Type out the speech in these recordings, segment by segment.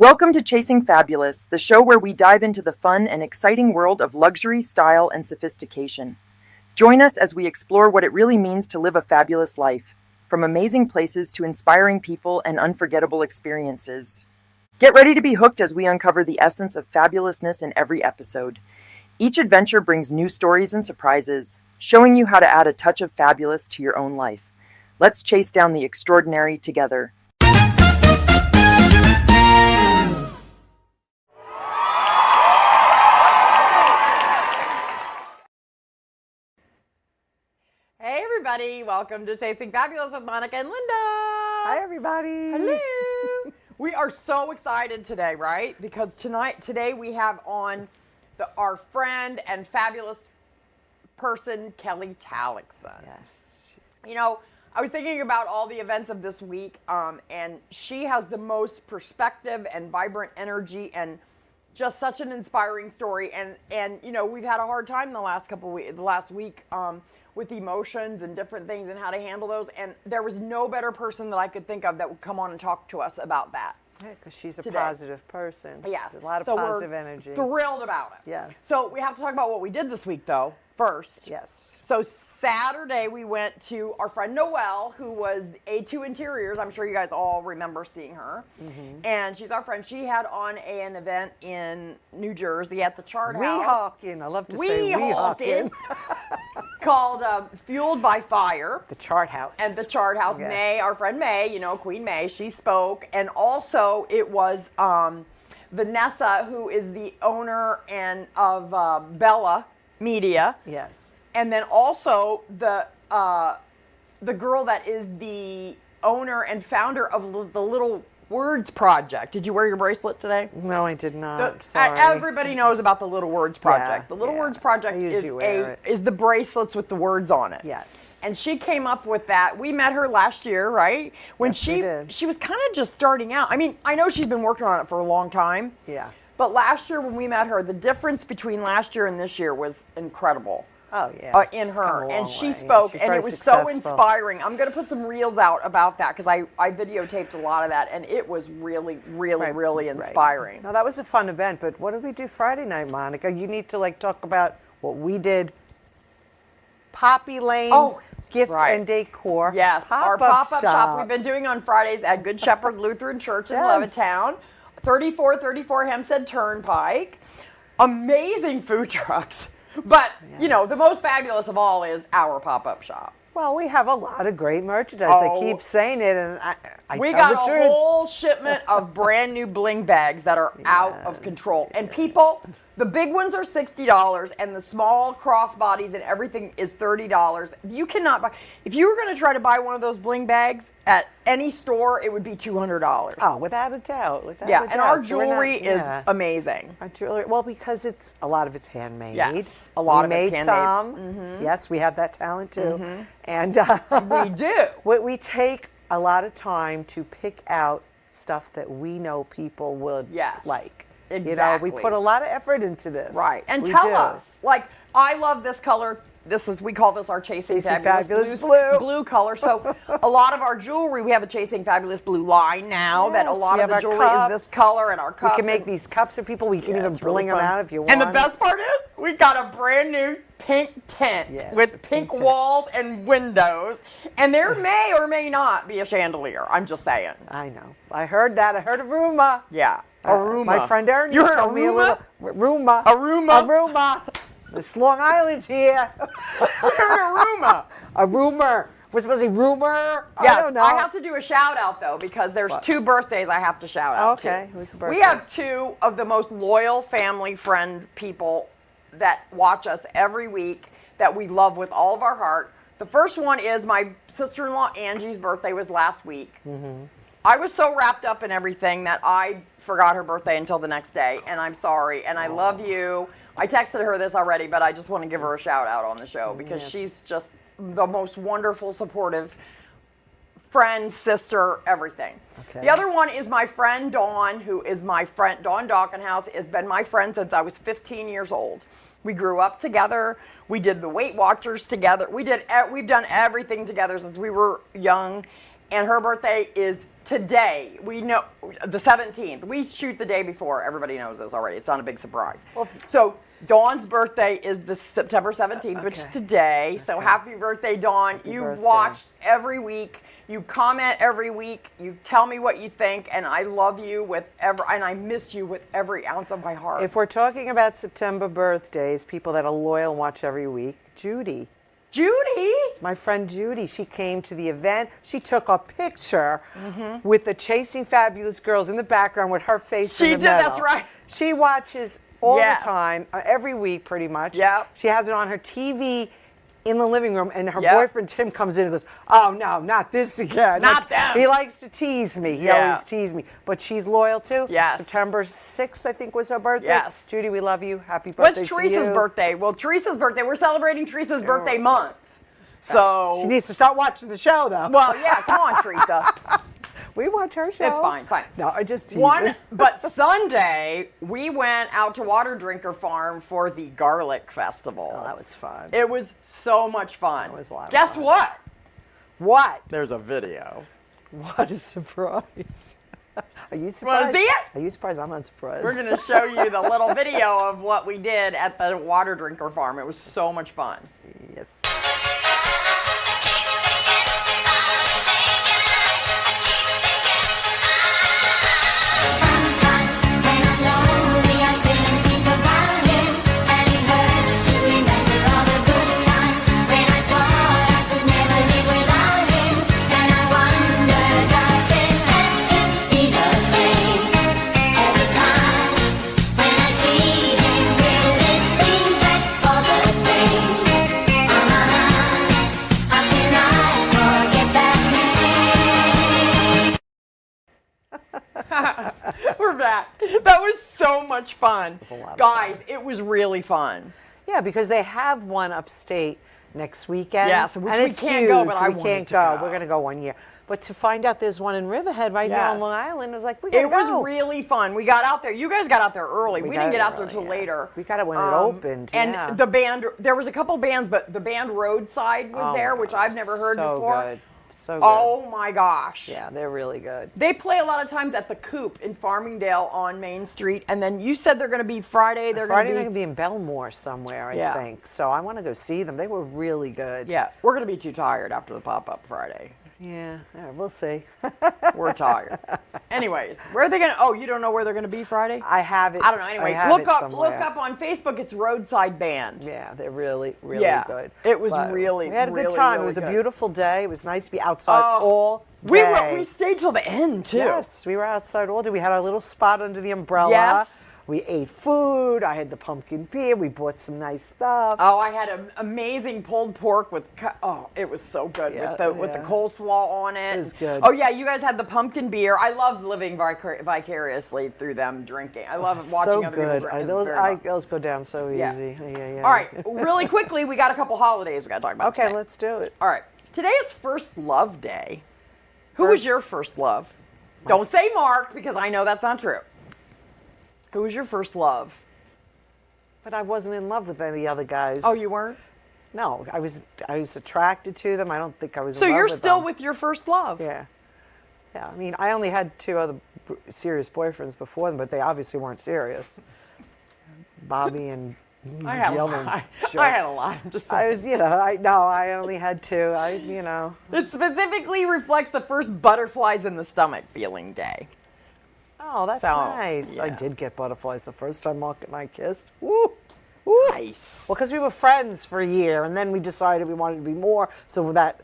Welcome to Chasing Fabulous, the show where we dive into the fun and exciting world of luxury, style, and sophistication. Join us as we explore what it really means to live a fabulous life, from amazing places to inspiring people and unforgettable experiences. Get ready to be hooked as we uncover the essence of fabulousness in every episode. Each adventure brings new stories and surprises, showing you how to add a touch of fabulous to your own life. Let's chase down the extraordinary together. Hey everybody, welcome to Chasing Fabulous with Monica and Linda. Hi everybody. Hello. We are so excited today, right? Because today we have on our friend and fabulous person, Kelly Tallaksen. Yes. You know, I was thinking about all the events of this week, and she has the most perspective and vibrant energy and just such an inspiring story. And you know, we've had a hard time the last week with emotions and different things and how to handle those. And there was no better person that I could think of that would come on and talk to us about that. Yeah, because she's a today. Positive person. Yeah. A lot of positive energy. Thrilled about it. Yes. So we have to talk about what we did this week, though, first. Yes. So Saturday we went to our friend Noelle, who was A2 Interiors. I'm sure you guys all remember seeing her. Mm-hmm. And she's our friend. She had on an event in New Jersey at the Chart House. Weehawken. I love to say Weehawken. Called Fueled by Fire. The Chart House. And the Chart House. Yes. May, our friend May, you know, Queen May, she spoke. And also it was Vanessa, who is the owner of Bella Media. Yes. And then also the girl that is the owner and founder of the Little Words Project. Did you wear your bracelet today? No, I did not. Sorry. Everybody knows about the Little Words Project. Yeah, the Little Words Project is the bracelets with the words on it. Yes. And she came up with that. We met her last year, right? When yes, we did. She was kind of just starting out. I mean, I know she's been working on it for a long time. Yeah. But last year when we met her, the difference between last year and this year was incredible. Oh, yeah. In her. And she way. spoke, She's and very it was successful. so inspiring. I'm going to put some reels out about that because I videotaped a lot of that, and it was really, really, really inspiring. Right. Now, that was a fun event, but what did we do Friday night, Monica? You need to, talk about what we did. Poppy Lane's Gift and Decor. Yes, our pop-up shop we've been doing on Fridays at Good Shepherd Lutheran Church in Levittown, 3434 Hempstead Turnpike. Amazing food trucks. But, you know, the most fabulous of all is our pop-up shop. Well, we have a lot of great merchandise. I keep saying it, and I we tell got the a truth. whole shipment of brand new bling bags that are out of control. And people, the big ones are $60, and the small crossbodies and everything is $30. You cannot buy. If you were going to try to buy one of those bling bags at any store, it would be $200. Oh, without a doubt. And our jewelry is amazing. Our jewelry, well, because a lot of it's handmade. Yes, a lot of it's handmade. Some. Mm-hmm. Yes, we have that talent too. Mm-hmm. And we do. We take a lot of time to pick out stuff that we know people would like. Exactly. You know, we put a lot of effort into this. Right. And tell us, I love this color. We call this our Chasing Fabulous blue color. So a lot of our jewelry, we have a Chasing Fabulous blue line now. That a lot of the jewelry is this color, and our cups. We can make these cups for people. We can even bling them out if you want. And the best part is, we got a brand new pink tent with pink walls and windows. And there may or may not be a chandelier. I'm just saying. I know. I heard that. I heard a rumor. Yeah. A rumor. My friend Ernie told me a little rumor. A rumor. A rumor. This Long Island's here. A rumor. Was supposed to be rumor? Yes, I don't know. I have to do a shout out though because there's two birthdays I have to shout out to. Okay, who's the birthdays? We have two of the most loyal family friend people that watch us every week that we love with all of our heart. The first one is my sister-in-law Angie's birthday was last week. Mm-hmm. I was so wrapped up in everything that I forgot her birthday until the next day, and I'm sorry, and I love you. I texted her this already, but I just want to give her a shout out on the show because she's just the most wonderful, supportive friend, sister, everything. Okay. The other one is my friend Dawn, who is my friend. Dawn Dawkinhouse has been my friend since I was 15 years old. We grew up together. We did the Weight Watchers together. We've done everything together since we were young. and her birthday is today. We know the 17th. We shoot the day before. Everybody knows this already. It's not a big surprise. Well, so Dawn's birthday is the September 17th, which is today. So happy birthday, Dawn. You've watched every week. You comment every week. You tell me what you think, and I love you and I miss you with every ounce of my heart. If we're talking about September birthdays, people that are loyal and watch every week, Judy. Judy? My friend Judy, she came to the event. She took a picture with the Chasing Fabulous Girls in the background with her face in the middle. She did, that's right. She watches all the time, every week pretty much. Yep. She has it on her TV in the living room, and her boyfriend Tim comes in and goes, "Oh no, not this again." Not them. He likes to tease me. He always teases me. But she's loyal too. Yes. September 6th, I think, was her birthday. Yes. Judy, we love you. Happy birthday What's to you. Teresa's birthday? Well, Teresa's birthday, we're celebrating Teresa's birthday month. So She needs to start watching the show, though. well, yeah, come on, Teresa. We watch her show. It's fine, fine. No, I just tease. But Sunday, we went out to Water Drinker Farm for the Garlic Festival. Oh, that was fun. It was so much fun. It was a lot of Guess fun. what? What? There's a video. What a surprise. Are you surprised? Want to see it? Are you surprised? I'm not surprised. We're going to show you the little video of what we did at the Water Drinker Farm. It was so much fun. Yes. We're back. That was so much fun. It was a lot of Guys, fun. it was really fun. Yeah, because they have one upstate next weekend. Yes, which and we it's can't huge. go, but I we wanted can't to go. go. We're going to go one year. But to find out there's one in Riverhead right here on Yes. Long Island, it was like, we got to It go. was really fun. We got out there. You guys got out there early. We didn't got get out there early, till yeah. later. We got it when it opened, And yeah. the band, there was a couple bands, but the band Roadside was there, which I've never heard so before. Good. So good. Oh my gosh. Yeah, they're really good. They play a lot of times at the Coop in Farmingdale on Main Street. And then you said they're going to be Friday. They're Friday going they're to going to be in Belmore somewhere, Yeah. I think. So I want to go see them. They were really good. Yeah, we're going to be too tired after the pop-up Friday. Yeah, we'll see. We're tired. Anyways, where are they going to? Oh, you don't know where they're going to be Friday? I have it. I don't know. Anyway, I have look it up somewhere. on Facebook. It's Roadside Band. Yeah, they're really Yeah, good. it was But really, we had a good really, time. really It was a good. beautiful day. It was nice to be outside all day. We stayed till the end too. Yes, we were outside all day. We had our little spot under the umbrella. Yes. We ate food. I had the pumpkin beer. We bought some nice stuff. Oh, I had an amazing pulled pork with. It was so good with the coleslaw on it. It was good. Oh yeah, you guys had the pumpkin beer. I love living vicariously through them drinking. I love watching so other good. people drink. It's Those, very fun. those go down so Yeah. easy. Yeah. All right, really quickly, we got a couple holidays we got to talk about. Okay, today. let's do it. All right, today is First Love Day. Who was your first love? Don't say Mark because I know that's not true. Who was your first love? But I wasn't in love with any other guys. Oh, you weren't? No, I was attracted to them. I don't think I was. So in love you're with still them. with your first love? Yeah. Yeah. I mean, I only had 2 other serious boyfriends before them, but they obviously weren't serious. Bobby and I had a lot. I had a lot. I'm just saying. I was, I only had 2. It specifically reflects the first butterflies in the stomach feeling day. Oh, that's So, nice. I yeah. did get butterflies the first time Mark and I kissed. Woo. Woo. Nice. Well, because we were friends for a year, and then we decided we wanted to be more. So that,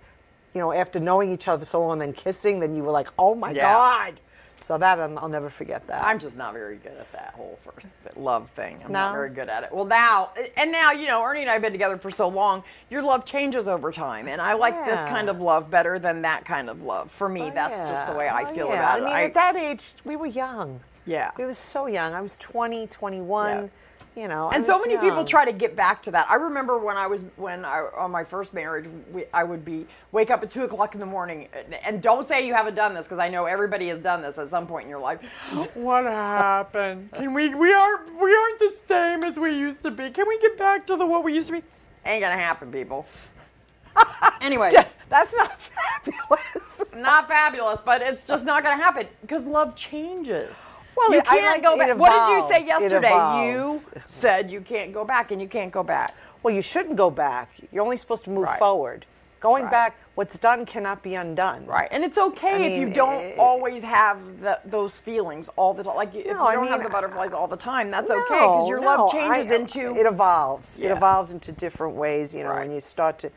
after knowing each other for so long and then kissing, then you were like, oh my Yeah. God. So that, I'll never forget that. I'm just not very good at that whole first love thing. I'm not No? very good at it. Well, now, Ernie and I have been together for so long, your love changes over time. And I like this Yeah. kind of love better than that kind of love. For me, that's just the way I feel about it. I mean, at that age, we were young. Yeah. We were so young. I was 20, 21. Yeah. I And so was many people young. try to get back to that. I remember when on my first marriage, I would wake up at 2:00 in the morning, and don't say you haven't done this because I know everybody has done this at some point in your life. What happened? Can we aren't the same as we used to be. Can we get back to what we used to be? Ain't gonna happen, people. Anyway, That's not fabulous. Not fabulous, but it's just not going to happen because love changes. Well, you I can't like go it back. What did you evolves. say It yesterday? You evolves. said you can't go back, and you can't go back. Well, you shouldn't go back. You're only supposed to move Right. forward. Going Right. back, what's done cannot be undone. Right, and it's okay if you mean, don't always have those feelings all the time. Like if you don't have the butterflies all the time, that's okay because your love changes into. It evolves. Yeah. It evolves into different ways. You know, Right. when you start to,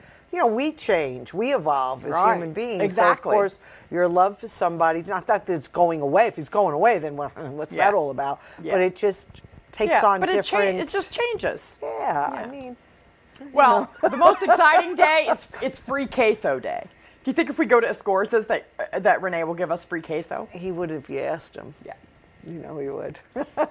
we change, we evolve as Right. human beings. Exactly. So of course, your love for somebody, not that it's going away. If it's going away, then what's Yeah. that all about? Yeah. But it just takes on but different. it just changes. Yeah, I mean. Well, the most exciting day it's free queso day. Do you think if we go to Escorza's that Renee will give us free queso? He would if you asked him. Yeah. You know he would.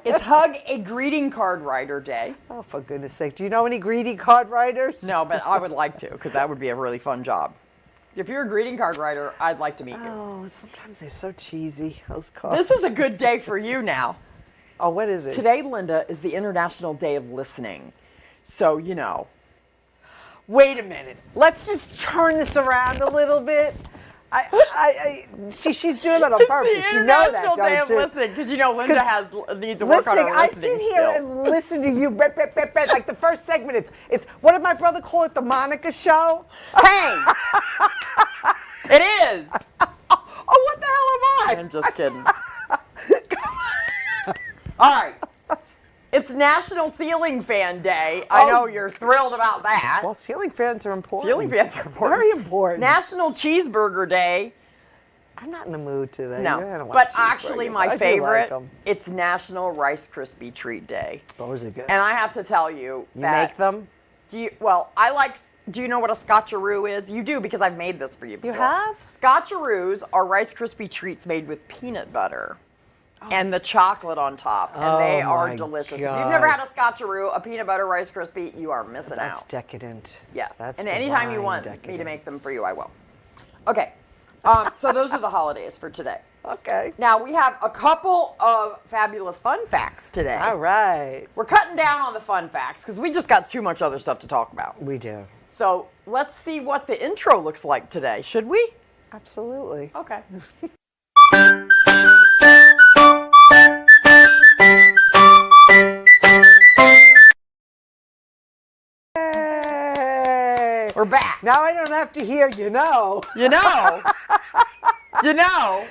It's Hug a Greeting Card Writer Day. Oh, for goodness sake. Do you know any greeting card writers? No, but I would like to because that would be a really fun job. If you're a greeting card writer, I'd like to meet you. Oh, sometimes they're so cheesy, those cards. This is a good day for you now. Oh, what is it? Today, Linda, is the International Day of Listening. So, Wait a minute. Let's just turn this around a little bit. She's doing that on purpose. You know that, International Day don't of you? Listening because Linda needs to work on her Listening, I listening sit here skills. and listen to you. Like the first segment, it's what did my brother call it? The Monica Show. Hey, it is. Oh, what the hell am I? I'm just kidding. All right. It's National Ceiling Fan Day. I know you're thrilled about that. Well, ceiling fans are important. Ceiling fans are important. Very important. National Cheeseburger Day. I'm not in the mood today. I No, don't want but cheeseburger, actually but my I do like favorite, 'em. it's National Rice Krispie Treat Day. Those are good. And I have to tell you You that make them? do you know what a Scotcheroo is? You do because I've made this for you before. You have? Scotcheroos are Rice Krispie Treats made with peanut butter. And the chocolate on top, and they are my delicious. If God. you've never had a Scotcheroo, a peanut butter Rice Krispie, you are missing That's out. decadent. Yes, That's and anytime you divine want me to decadence. make them for you, I will. Okay, so those are the holidays for today. Okay. Now we have a couple of fabulous fun facts today. All right. We're cutting down on the fun facts because we just got too much other stuff to talk about. We do. So let's see what the intro looks like today. Should we? Absolutely. Okay. Hey. We're back. Now I don't have to hear You know. You know.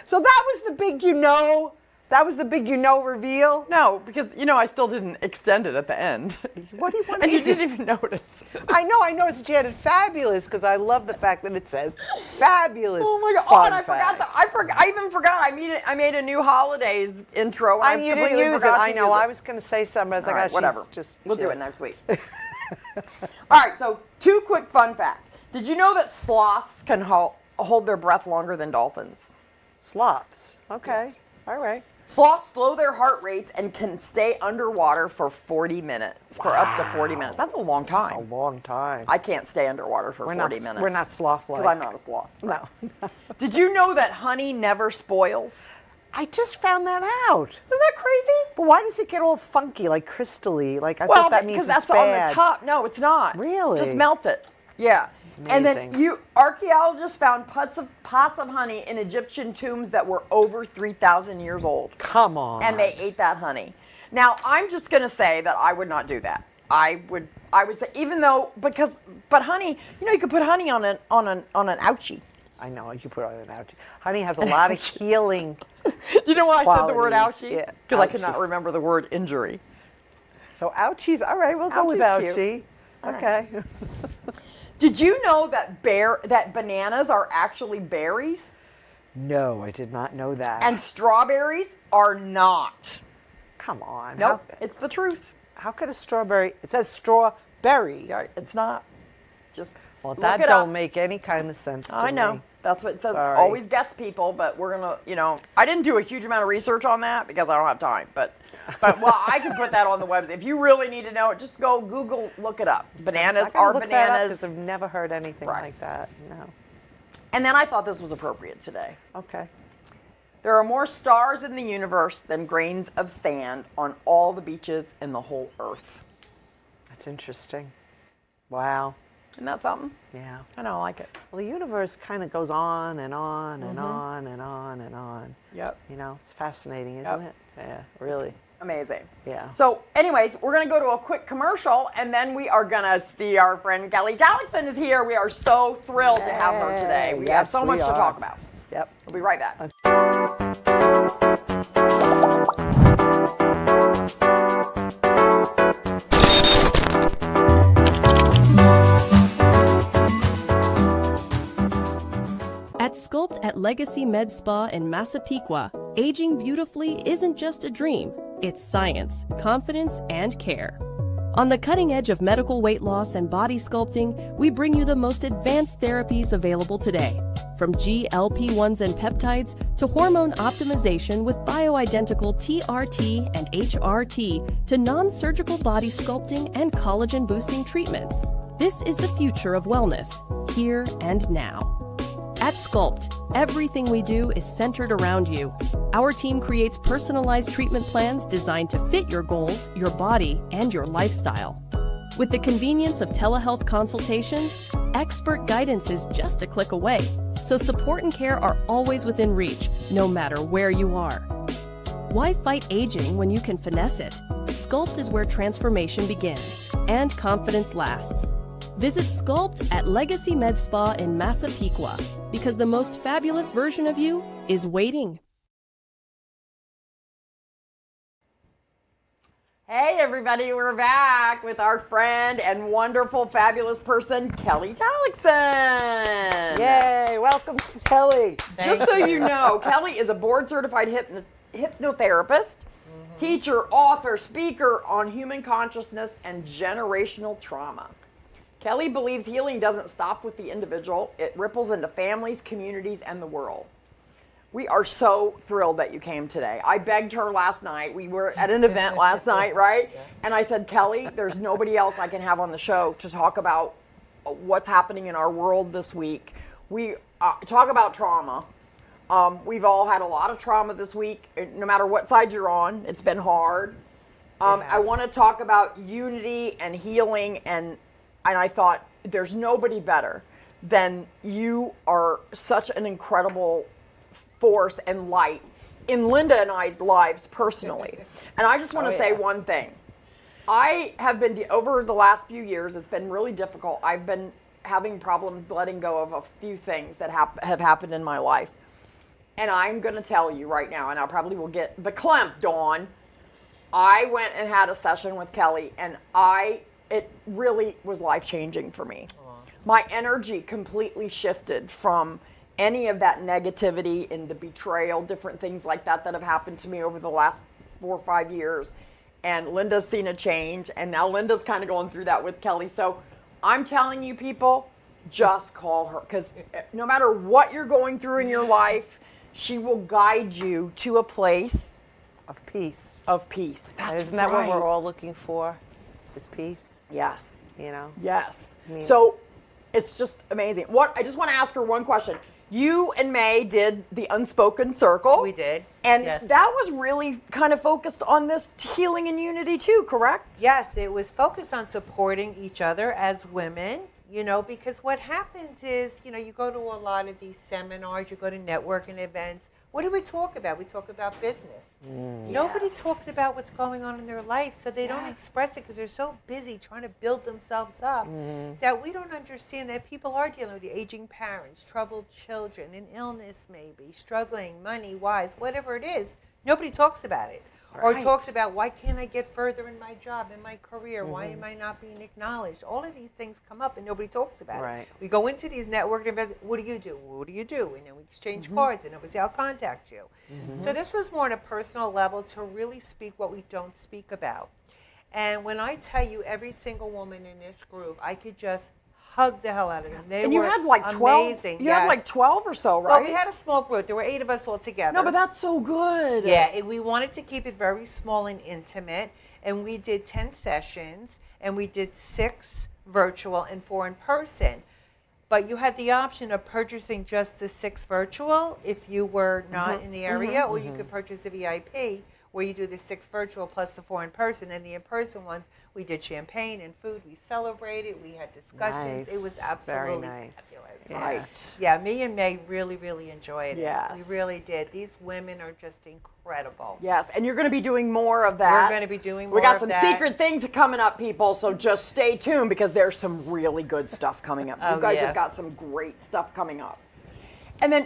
So that was the big That was the big reveal. No, because I still didn't extend it at the end. What do you want And me you to do? didn't even notice. I know. I noticed that you added fabulous because I love the fact that it says fabulous. Oh my God! Fun And I forgot facts. I even forgot. I made a new holidays intro. And You didn't completely use it. forgot to I know. use it. I was going to say something. I was All like, right, oh, whatever. We'll do yeah. it next week. All right. So 2 quick fun facts. Did you know that sloths can hold their breath longer than dolphins? Sloths. Okay. Yes. All right. Sloths slow their heart rates and can stay underwater for 40 minutes, for up to 40 minutes. That's a long time. That's a long time. I can't stay underwater for we're 40 not, minutes. We're not sloth-like. Because I'm not a sloth. No. Did you know that honey never spoils? I just found that out. Isn't that crazy? But why does it get all funky, like crystally? Like I thought that means because it's that's bad. on the top. No, it's not. Really? Just melt it. Yeah. And then Amazing. archaeologists found pots of honey in Egyptian tombs that were over 3,000 years old. Come on. And they ate that honey. Now, I'm just going to say that I would not do that. I would say, but honey, you could put honey on an ouchie. I know, you put on an ouchie. Honey has a lot of healing. Do you know why I said the word qualities. ouchie? Yeah, Because I ouchie. could not remember the word injury. So ouchies, all right, we'll go with Ouchie's ouchie. cute. Okay. Did you know that bananas are actually berries No, I did not know that. and strawberries are not? Come on. Nope, it's the truth. How could a strawberry, it says strawberry. Yeah, it's not. Just Well, look that it don't up. make any kind of sense to I know. me. That's what it says. Sorry. Always gets people, but we're gonna, I didn't do a huge amount of research on that because I don't have time. But well, I can put that on the website. If you really need to know it, just go Google, look it up. Bananas are bananas. Because I've never heard anything Right. like that. No. And then I thought this was appropriate today. Okay. There are more stars in the universe than grains of sand on all the beaches in the whole earth. That's interesting. Wow. Isn't that something? Yeah. I know, I like it. Well, the universe kind of goes on and on and on and on and on. Yep. You know, it's fascinating, isn't it? Yeah, really. It's amazing. Yeah. So anyways, we're going to go to a quick commercial, and then we are going to see our friend Kelly Tallaksen is here. We are so thrilled to have her today. We have so much to talk about. Yep. We'll be right back. At Sculpt at Legacy Med Spa in Massapequa, aging beautifully isn't just a dream, it's science, confidence, and care. On the cutting edge of medical weight loss and body sculpting, we bring you the most advanced therapies available today. From GLP-1s and peptides to hormone optimization with bioidentical TRT and HRT to non-surgical body sculpting and collagen-boosting treatments. This is the future of wellness, here and now. At Sculpt, everything we do is centered around you. Our team creates personalized treatment plans designed to fit your goals, your body, and your lifestyle. With the convenience of telehealth consultations, expert guidance is just a click away, so support and care are always within reach, no matter where you are. Why fight aging when you can finesse it? Sculpt is where transformation begins, and confidence lasts. Visit Sculpt at Legacy Med Spa in Massapequa, because the most fabulous version of you is waiting. Hey everybody, we're back with our friend and wonderful, fabulous person, Kelly Tallaksen. Yay, welcome to Kelly. Just so you know, Kelly is a board-certified hypnotherapist, teacher, author, speaker on human consciousness and generational trauma. Kelly believes healing doesn't stop with the individual. It ripples into families, communities, and the world. We are so thrilled that you came today. I begged her last night. We were at an event last night, right? Yeah. And I said, Kelly, there's nobody else I can have on the show to talk about what's happening in our world this week. We talk about trauma. We've all had a lot of trauma this week, no matter what side you're on. It's been hard. I want to talk about unity and healing, and I thought there's nobody better than you. Are such an incredible force and light in Linda and I's lives personally. And I just want to say one thing. I have been, over the last few years, it's been really difficult. I've been having problems letting go of a few things that have happened in my life. And I'm going to tell you right now, and I probably will get the clamped on. I went and had a session with Kelly, and it really was life-changing for me. My energy completely shifted from any of that negativity into betrayal, different things like that have happened to me over the last 4 or 5 years. And Linda's seen a change, and now Linda's kind of going through that with Kelly. So I'm telling you, people, just call her, because no matter what you're going through in your life, she will guide you to a place of peace. Of peace. Isn't that what we're all looking for? Is peace? Yes. You know? Yes. So it's just amazing. I just want to ask her one question. You and May did the Unspoken Circle. We did. And that was really kind of focused on this healing and unity too, correct? Yes, it was focused on supporting each other as women, you know, because what happens is, you know, you go to a lot of these seminars, you go to networking events. What do we talk about? We talk about business. Nobody talks about what's going on in their life, so they don't express it because they're so busy trying to build themselves up that we don't understand that people are dealing with aging parents, troubled children, an illness maybe, struggling money-wise, whatever it is. Nobody talks about it. Or talks about, why can't I get further in my job, in my career? Why am I not being acknowledged? All of these things come up and nobody talks about it. We go into these networking events, what do you do? What do you do? And then we exchange cards and obviously I'll contact you. So this was more on a personal level to really speak what we don't speak about. And when I tell you every single woman in this group, I could just hug the hell out of them. They and you were had like 12. Amazing. You had like 12 or so, right? Well, we had a small group. There were 8 of us all together. No, but that's so good. Yeah, and we wanted to keep it very small and intimate. And we did 10 sessions, and we did 6 virtual and 4 in person. But you had the option of purchasing just the 6 virtual if you were not in the area, or you could purchase a VIP, where you do the 6 virtual plus the 4 in person. And the in-person ones, we did champagne and food. We celebrated. We had discussions. It was absolutely nice. fabulous. Yeah. Right. Yeah, me and May really, really enjoyed it. Yes. We really did. These women are just incredible. Yes, and you're going to be doing more of that. We're going to be doing more We got of some that. secret things coming up, people, so just stay tuned because there's some really good stuff coming up. You guys have got some great stuff coming up. And then,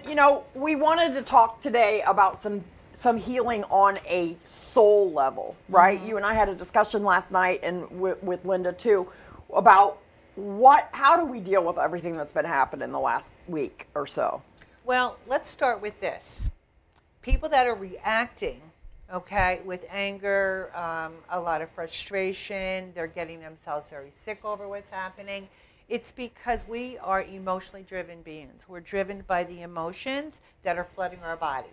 we wanted to talk today about some healing on a soul level, right? You and I had a discussion last night, and with Linda too, about how do we deal with everything that's been happening the last week or so? Well, let's start with this. People that are reacting, okay, with anger, a lot of frustration, they're getting themselves very sick over what's happening. It's because we are emotionally driven beings. We're driven by the emotions that are flooding our body.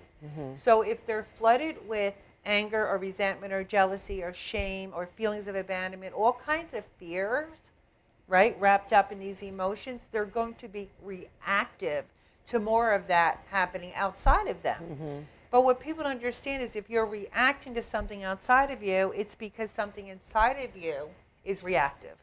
So if they're flooded with anger or resentment or jealousy or shame or feelings of abandonment, all kinds of fears, right, wrapped up in these emotions, they're going to be reactive to more of that happening outside of them. But what people don't understand is if you're reacting to something outside of you, it's because something inside of you is reactive.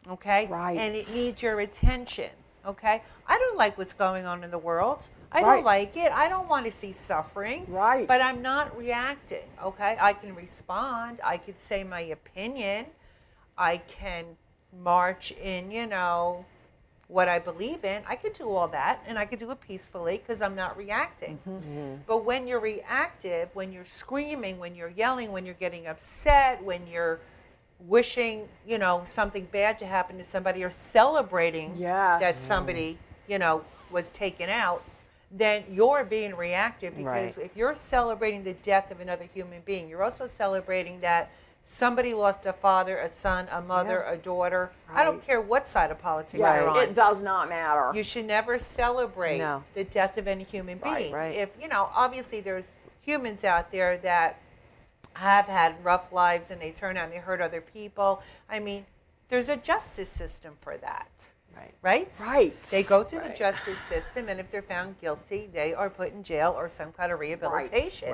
Okay? Right. And it needs your attention. Okay? I don't like what's going on in the world. I don't like it. I don't want to see suffering. Right. But I'm not reacting. Okay? I can respond. I could say my opinion. I can march in, what I believe in. I could do all that, and I could do it peacefully because I'm not reacting. But when you're reactive, when you're screaming, when you're yelling, when you're getting upset, when you're wishing, something bad to happen to somebody or celebrating that somebody, was taken out, then you're being reactive because if you're celebrating the death of another human being, you're also celebrating that somebody lost a father, a son, a mother, a daughter. I don't care what side of politics you're on. It does not matter. You should never celebrate the death of any human being. If, obviously there's humans out there that have had rough lives and they turn out and they hurt other people. I mean, there's a justice system for that. Right? They go through the justice system, and if they're found guilty, they are put in jail or some kind of rehabilitation.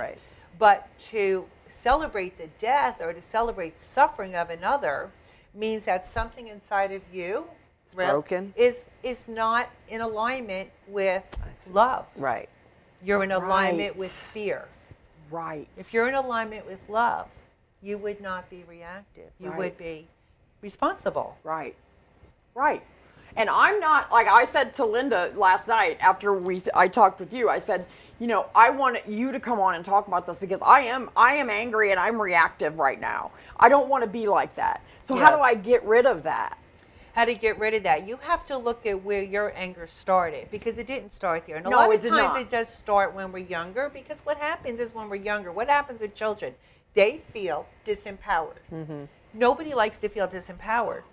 But to celebrate the death or to celebrate suffering of another means that something inside of you broken is not in alignment with love. You're in alignment with fear. If you're in alignment with love, you would not be reactive. You would be responsible. Right. And I'm not, like I said to Linda last night after I talked with you, I said, I want you to come on and talk about this because I am angry and I'm reactive right now. I don't want to be like that. So how do I get rid of that? How to get rid of that? You have to look at where your anger started because it didn't start there. And a lot of times it does start when we're younger because what happens is when we're younger, what happens with children? They feel disempowered. Nobody likes to feel disempowered.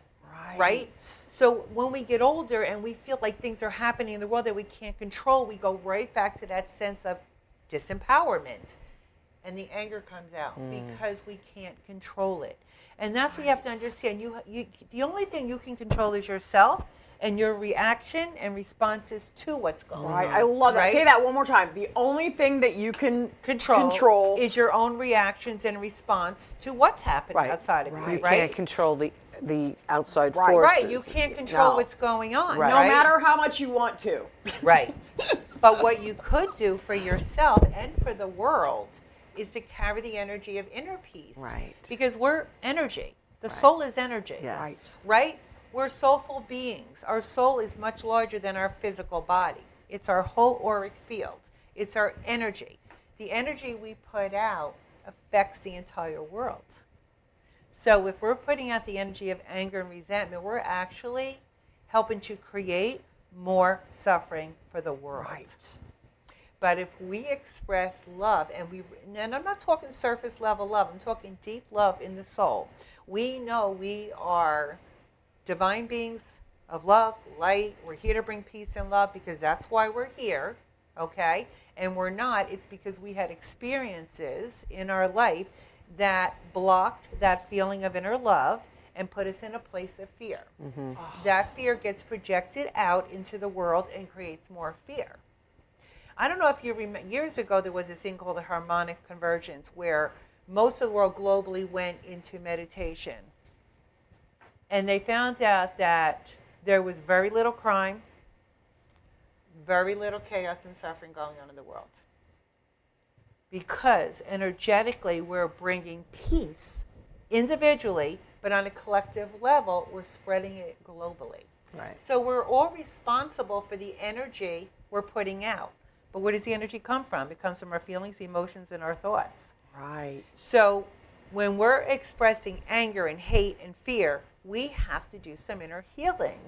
Right? So when we get older and we feel like things are happening in the world that we can't control, we go right back to that sense of disempowerment. And the anger comes out because we can't control it. And that's what you have to understand. The only thing you can control is yourself and your reaction and responses to what's going on. I love that. Say that one more time. The only thing that you can control is your own reactions and response to what's happening outside of you. You can't control the outside forces. Right. You can't control what's going on. No matter how much you want to. But what you could do for yourself and for the world is to carry the energy of inner peace. Because we're energy. The soul is energy. Right? We're soulful beings. Our soul is much larger than our physical body. It's our whole auric field. It's our energy. The energy we put out affects the entire world. So if we're putting out the energy of anger and resentment, we're actually helping to create more suffering for the world. But if we express love, and I'm not talking surface level love, I'm talking deep love in the soul. We know we are divine beings of love, light. We're here to bring peace and love because that's why we're here, okay? And we're not. It's because we had experiences in our life that blocked that feeling of inner love and put us in a place of fear. That fear gets projected out into the world and creates more fear. I don't know if you remember, years ago there was this thing called a harmonic convergence where most of the world globally went into meditation. And they found out that there was very little crime, very little chaos and suffering going on in the world. Because energetically, we're bringing peace individually, but on a collective level, we're spreading it globally. Right. So we're all responsible for the energy we're putting out. But where does the energy come from? It comes from our feelings, emotions, and our thoughts. Right. So when we're expressing anger and hate and fear, we have to do some inner healing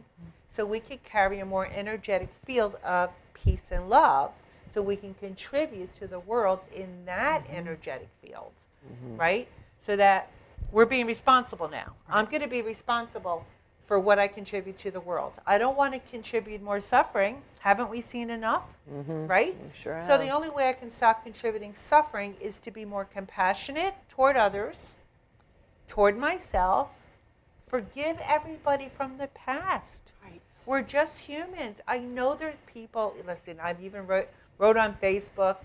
so we can carry a more energetic field of peace and love, so we can contribute to the world in that energetic field, right? So that we're being responsible now. I'm going to be responsible for what I contribute to the world. I don't want to contribute more suffering. Haven't we seen enough, right? Sure So the only way I can stop contributing suffering is to be more compassionate toward others, toward myself, forgive everybody from the past. Right. We're just humans. I know there's people, listen, I've even wrote on Facebook,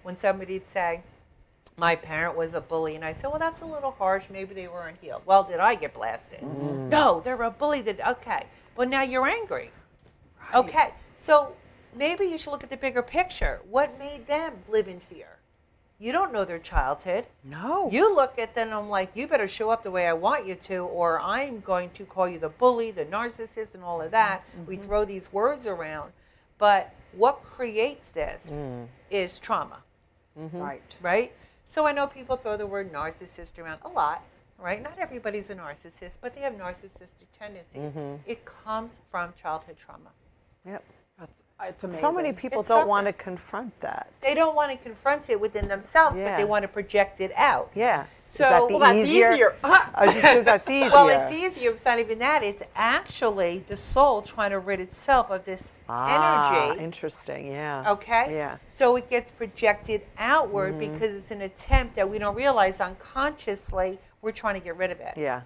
when somebody'd say, my parent was a bully, and I said, well, that's a little harsh. Maybe they weren't healed. Well, did I get blasted? No, they're a bully. Okay, but now you're angry. Right. Okay, so maybe you should look at the bigger picture. What made them live in fear? You don't know their childhood. No. You look at them and I'm like, you better show up the way I want you to, or I'm going to call you the bully, the narcissist, and all of that. We throw these words around. But what creates this is trauma. Right? So I know people throw the word narcissist around a lot, right? Not everybody's a narcissist, but they have narcissistic tendencies. It comes from childhood trauma. Yep. It's amazing. So many people It's don't want to confront that. They don't want to confront it within themselves, but Yeah. they want to project it out. Yeah. So- Is that the Well, that's easier? easier. I was just saying that's easier. Well, it's easier. It's not even that. It's actually the soul trying to rid itself of this energy. Interesting. Yeah. Okay? Yeah. So it gets projected outward because it's an attempt that we don't realize unconsciously we're trying to get rid of it. Yeah.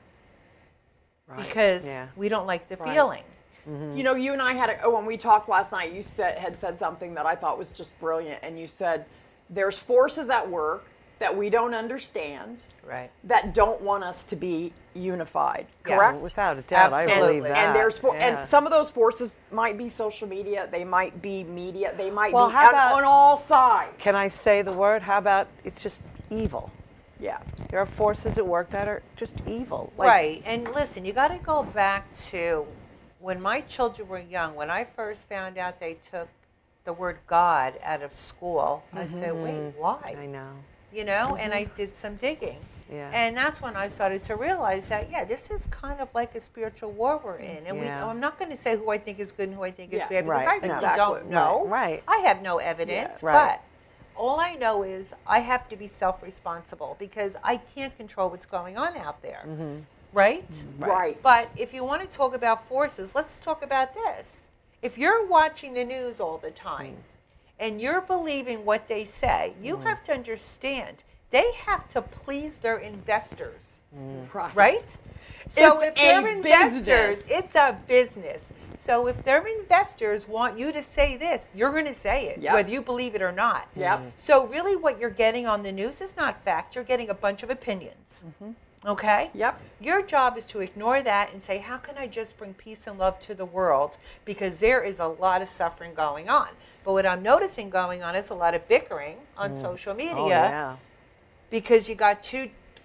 Because Yeah. we don't like the feeling. You and I when we talked last night, you had said something that I thought was just brilliant. And you said, there's forces at work that we don't understand, Right. that don't want us to be unified. Yes. Correct? Without a doubt, I Absolutely. believe that. And there's Yeah. and some of those forces might be social media, they might be media, they might Well, be how about- on all sides. Can I say the word? How about it's just evil? Yeah. There are forces at work that are just evil. Right. And listen, you got to go back to when my children were young. When I first found out they took the word God out of school, I said, wait, why? I know. And I did some digging. Yeah. And that's when I started to realize that, this is kind of like a spiritual war we're in. And Yeah. I'm not going to say who I think is good and who I think is Yeah. bad, because Right. I really Exactly. don't know. Right. I have no evidence. Right. But all I know is I have to be self-responsible because I can't control what's going on out there. Right? Right. But if you want to talk about forces, let's talk about this. If you're watching the news all the time and you're believing what they say, you have to understand they have to please their investors. Right? So It's if they're a investors, business. it's a business. So if their investors want you to say this, you're going to say it, Yep. whether you believe it or not. Yep. So really what you're getting on the news is not fact. You're getting a bunch of opinions. Okay? Yep. Your job is to ignore that and say, how can I just bring peace and love to the world? Because there is a lot of suffering going on. But what I'm noticing going on is a lot of bickering on social media. Oh, yeah. Because you got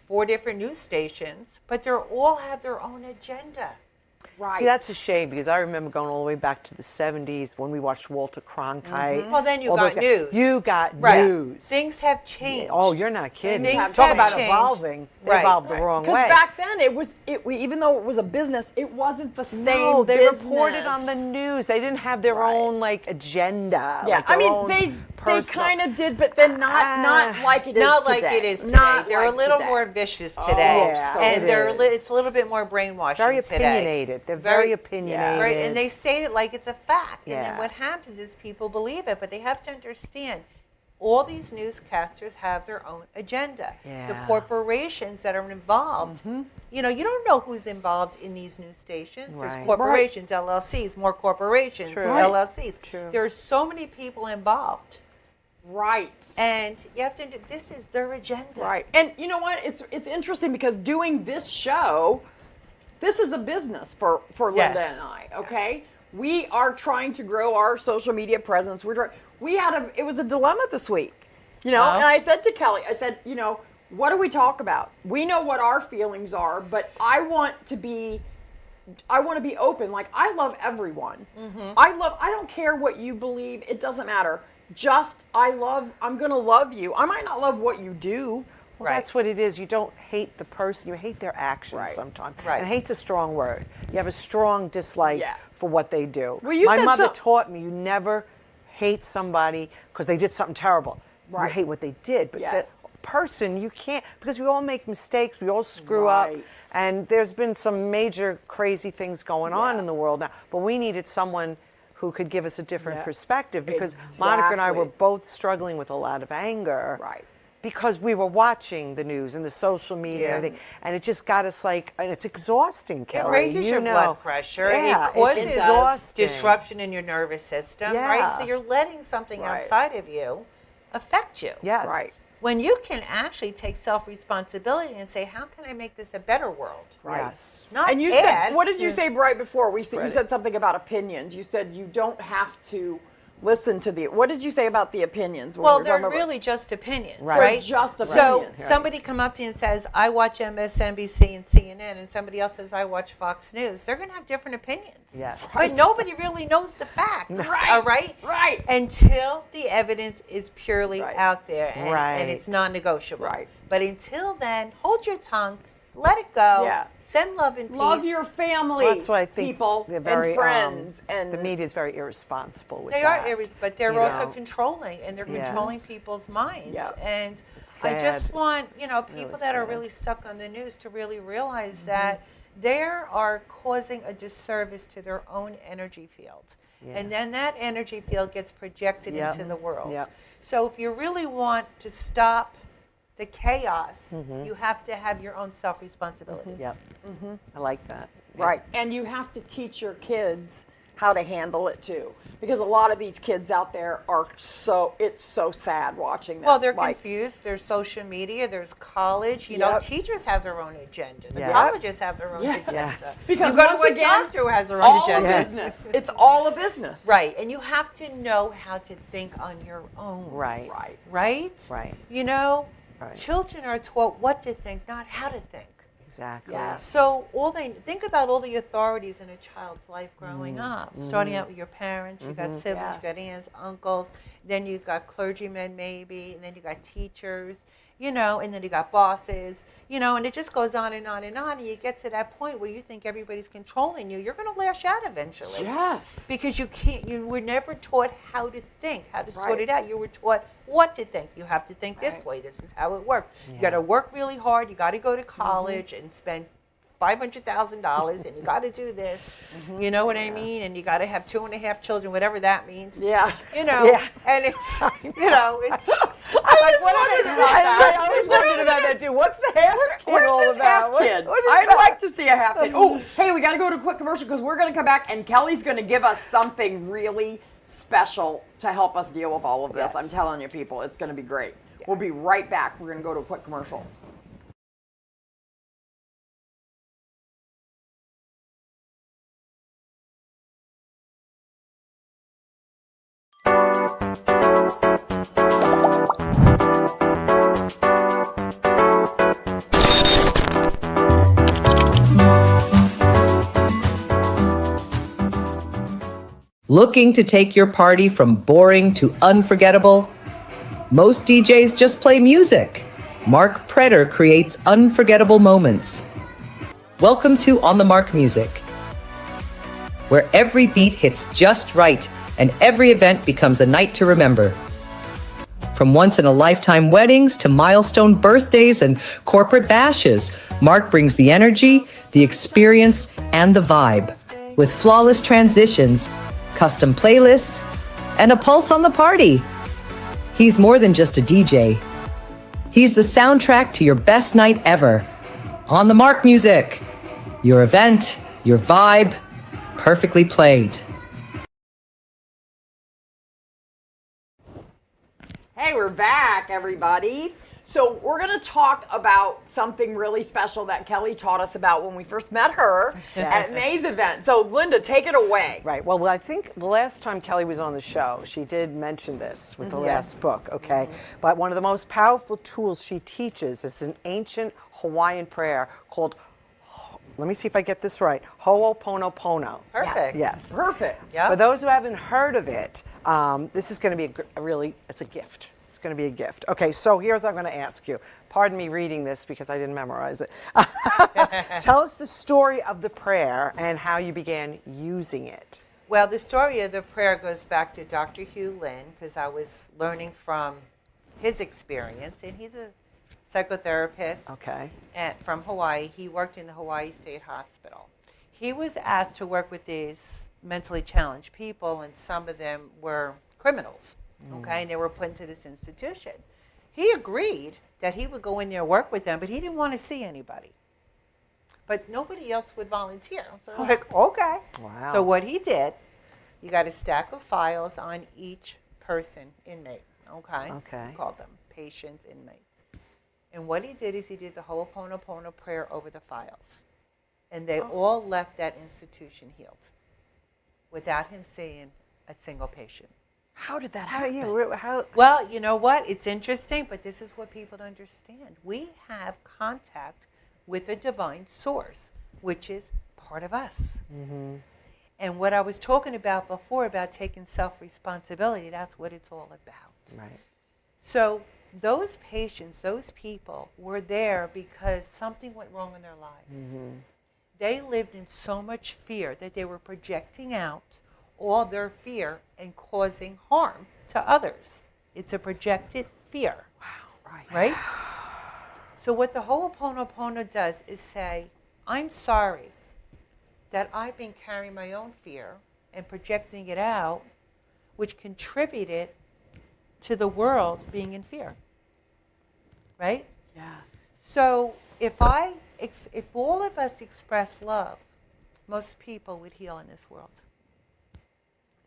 4 different news stations, but they all have their own agenda. Right. See, that's a shame because I remember going all the way back to the 70s when we watched Walter Cronkite. Well, then you all got those guys. news. You got Right. news. Things have changed. Oh, you're not kidding. Things Talk have about changed. evolving. They Right. evolved the wrong Because way. back then, even though it was a business, it wasn't the same No, they business. reported on the news. They didn't have their own agenda. Yeah, like their own they personal. kind of did, but then not like it is Not today. like it is today. Not They're like a little today. more vicious today. yeah, and it they're is. it's a little bit more brainwashing Very today. opinionated. They're very opinionated. Right, and they say it like it's a fact. And Yeah. then what happens is people believe it, but they have to understand all these newscasters have their own agenda. The Yeah. corporations that are involved, you don't know who's involved in these news stations. Right. There's corporations, LLCs, more corporations, True. LLCs. True. There's so many people involved. Right. And you have to, this is their agenda. Right. And you know what? It's interesting because doing this show, this is a business for Linda and I, okay? Yes. We are trying to grow our social media presence. It was a dilemma this week, and I said to Kelly, what do we talk about? We know what our feelings are, but I want to be open. Like, I love everyone. Mm-hmm. I don't care what you believe. It doesn't matter. I'm going to love you. I might not love what you do. Well, that's what it is. You don't hate the person. You hate their actions sometimes. Right. And hate's a strong word. You have a strong dislike for what they do. Well, my mother taught me you never hate somebody because they did something terrible. Right. You hate what they did. But that person, you can't, because we all make mistakes. We all screw up. And there's been some major crazy things going on in the world now. But we needed someone who could give us a different perspective, because Monica and I were both struggling with a lot of anger. Right. Because we were watching the news and the social media, and it just got us and it's exhausting, Kelly. It raises your blood pressure. Yeah, it causes disruption in your nervous system, right? So you're letting something outside of you affect you. Yes. Right. When you can actually take self-responsibility and say, how can I make this a better world? Right. Yes. Not and you said, what did you say right before? You said something about opinions. You said you don't have to listen to what did you say about the opinions? Well, they're really just opinions, right? Just opinions. So somebody come up to you and says, I watch MSNBC and CNN, and somebody else says, I watch Fox News. They're going to have different opinions. Yes. But nobody really knows the facts. Right. All right? Right. Until the evidence is purely out there and it's non-negotiable. Right. But until then, hold your tongue. Let it go. Yeah. Send love and peace. Love your family. That's why I think people and friends. And the media is very irresponsible with that. They are, but they're also controlling, and they're controlling people's minds. Yeah. And sad. I just want people that are really stuck on the news to really realize that they are causing a disservice to their own energy field. Yeah. And then that energy field gets projected into the world. Yep. So if you really want to stop the chaos, you have to have your own self-responsibility. Yep. I like that. Right. And you have to teach your kids how to handle it too. Because a lot of these kids out there it's so sad watching them. Well, they're confused. There's social media, there's college. Teachers have their own agenda. The colleges have their own agenda. Yes. Because once a doctor who has their own agenda. Business. It's all a business. Right. And you have to know how to think on your own. Right. Right? Right. Children are taught what to think, not how to think. Exactly. Yes. So think about all the authorities in a child's life growing up. Starting out with your parents, you got siblings, you got aunts, uncles, then you got clergymen maybe, and then you got teachers, and then you got bosses, and it just goes on and on and on, and you get to that point where you think everybody's controlling you. You're going to lash out eventually. Yes. Because you were never taught how to think, how to sort it out. You were taught what to think. You have to think this way. This is how it works. You got to work really hard. You got to go to college and spend $500,000, and you got to do this. You know what I mean? And you got to have 2.5 children, whatever that means. Yeah. And it's, it's. I always wondered about that too. What's the half kid all this about? Half kid? I'd like to see a half kid. Oh, hey, we got to go to a quick commercial because we're going to come back and Kelly's going to give us something really special to help us deal with all of this. I'm telling you, people, it's going to be great. We'll be right back. We're going to go to a quick commercial. Looking to take your party from boring to unforgettable? Most DJs just play music. Mark Pretter creates unforgettable moments. Welcome to On the Mark Music, where every beat hits just right and every event becomes a night to remember. From once-in-a-lifetime weddings to milestone birthdays and corporate bashes, Mark brings the energy, the experience, and the vibe. With flawless transitions, custom playlists, and a pulse on the party. He's more than just a DJ. He's the soundtrack to your best night ever. On the Mark Music. Your event, your vibe, perfectly played. Hey, we're back, everybody. So we're going to talk about something really special that Kelly taught us about when we first met her at May's event. So Linda, take it away. Right. Well, I think the last time Kelly was on the show, she did mention this with the last book, okay? But one of the most powerful tools she teaches is an ancient Hawaiian prayer called, let me see if I get this right, Ho'oponopono. Perfect. Yes. Perfect. Yep. For those who haven't heard of it, this is going to be it's a gift. It's going to be a gift. Okay, so here's what I'm going to ask you. Pardon me reading this because I didn't memorize it. Tell us the story of the prayer and how you began using it. Well, the story of the prayer goes back to Dr. Hugh Lin, because I was learning from his experience, and he's a psychotherapist from Hawaii. He worked in the Hawaii State Hospital. He was asked to work with these mentally challenged people, and some of them were criminals. Okay, and they were put into this institution. He agreed that he would go in there and work with them, but he didn't want to see anybody. But nobody else would volunteer. So I'm like, okay. Wow. So what he did, you got a stack of files on each person, inmate. Okay. He called them patients, inmates. And what he did is he did the Ho'oponopono prayer over the files. And they all left that institution healed without him seeing a single patient. How did that happen? Well, you know what? It's interesting, but this is what people don't understand. We have contact with a divine source, which is part of us. Mm-hmm. And what I was talking about before about taking self-responsibility, that's what it's all about. Right. So those patients, those people were there because something went wrong in their lives. Mm-hmm. They lived in so much fear that they were projecting out all their fear and causing harm to others. It's a projected fear. Wow. Right? So what the Ho'oponopono does is say, I'm sorry that I've been carrying my own fear and projecting it out, which contributed to the world being in fear. Right? Yes. So if all of us express love, most people would heal in this world.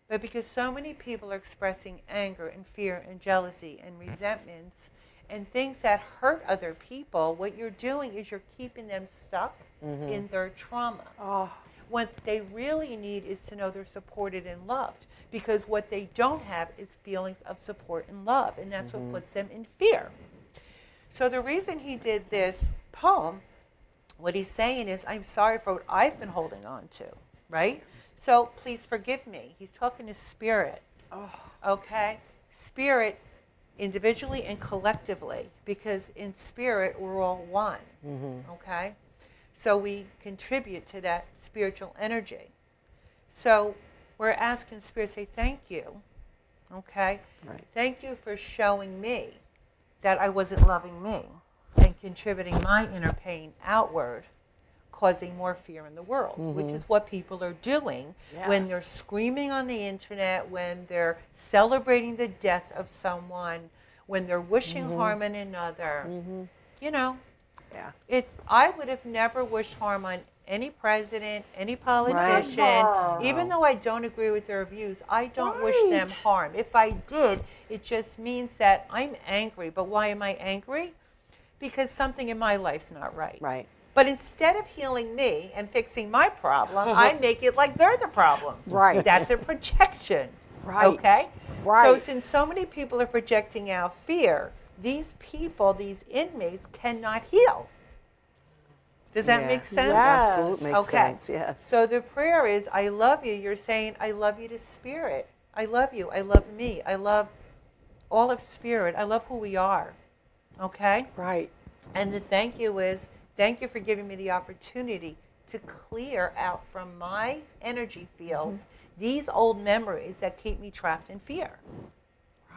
But because so many people are expressing anger and fear and jealousy and resentments and things that hurt other people, what you're doing is you're keeping them stuck in their trauma. What they really need is to know they're supported and loved, because what they don't have is feelings of support and love, and that's what puts them in fear. So the reason he did this poem, what he's saying is, I'm sorry for what I've been holding on to, right? So please forgive me. He's talking to spirit. Okay? Spirit individually and collectively, because in spirit we're all one. Okay? So we contribute to that spiritual energy. So we're asking spirit, say thank you. Okay? Right. Thank you for showing me that I wasn't loving me and contributing my inner pain outward, causing more fear in the world, which is what people are doing when they're screaming on the internet, when they're celebrating the death of someone, when they're wishing harm on another. You know, I would have never wished harm on any president, any politician, even though I don't agree with their views. I don't wish them harm. If I did, it just means that I'm angry. But why am I angry? Because something in my life's not right. Right. But instead of healing me and fixing my problem, I make it like they're the problem. Right. That's a projection. Right. Okay? Right. So since so many people are projecting out fear, these people, these inmates, cannot heal. Does that make sense? Yes. Absolutely makes sense, yes. So the prayer is, I love you. You're saying, I love you to spirit. I love you. I love me. I love all of spirit. I love who we are. Okay? Right. And the thank you is, thank you for giving me the opportunity to clear out from my energy fields these old memories that keep me trapped in fear.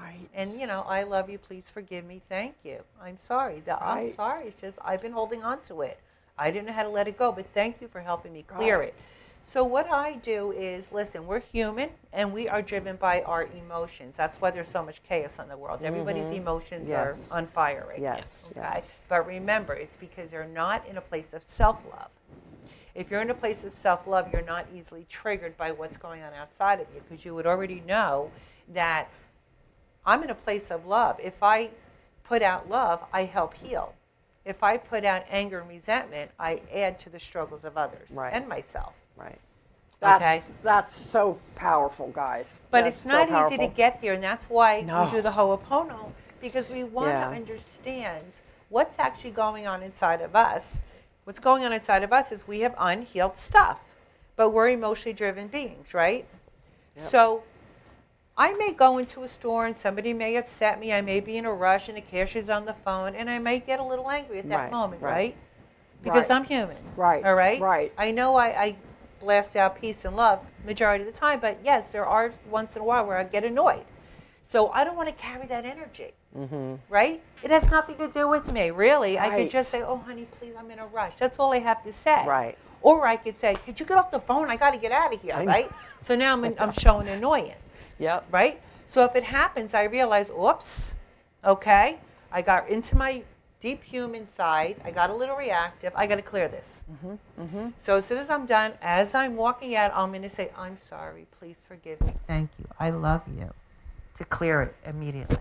Right. And, you know, I love you. Please forgive me. Thank you. I'm sorry. I'm sorry. It's just I've been holding on to it. I didn't know how to let it go, but thank you for helping me clear it. So what I do is, listen, we're human, and we are driven by our emotions. That's why there's so much chaos in the world. Everybody's emotions are on fire right now. Okay? But remember, it's because they're not in a place of self-love. If you're in a place of self-love, you're not easily triggered by what's going on outside of you, because you would already know that I'm in a place of love. If I put out love, I help heal. If I put out anger and resentment, I add to the struggles of others and myself. Right. That's so powerful, guys. But it's not easy to get there, and that's why we do the Ho'oponopono, because we want to understand what's actually going on inside of us. What's going on inside of us is we have unhealed stuff, but we're emotionally driven beings, right? Yep. So I may go into a store and somebody may upset me. I may be in a rush and the cashier's on the phone, and I may get a little angry at that moment, right? Because I'm human, right? All right? Right. I know I blast out peace and love majority of the time, but yes, there are once in a while where I get annoyed. So I don't want to carry that energy, right? It has nothing to do with me, really. I could just say, oh, honey, please, I'm in a rush. That's all I have to say. Right. Or I could say, could you get off the phone? I got to get out of here, right? So now I'm showing annoyance, right? So if it happens, I realize, oops, okay, I got into my deep human side. I got a little reactive. I got to clear this. So as soon as I'm done, as I'm walking out, I'm going to say, I'm sorry. Please forgive me. Thank you. I love you. To clear it immediately.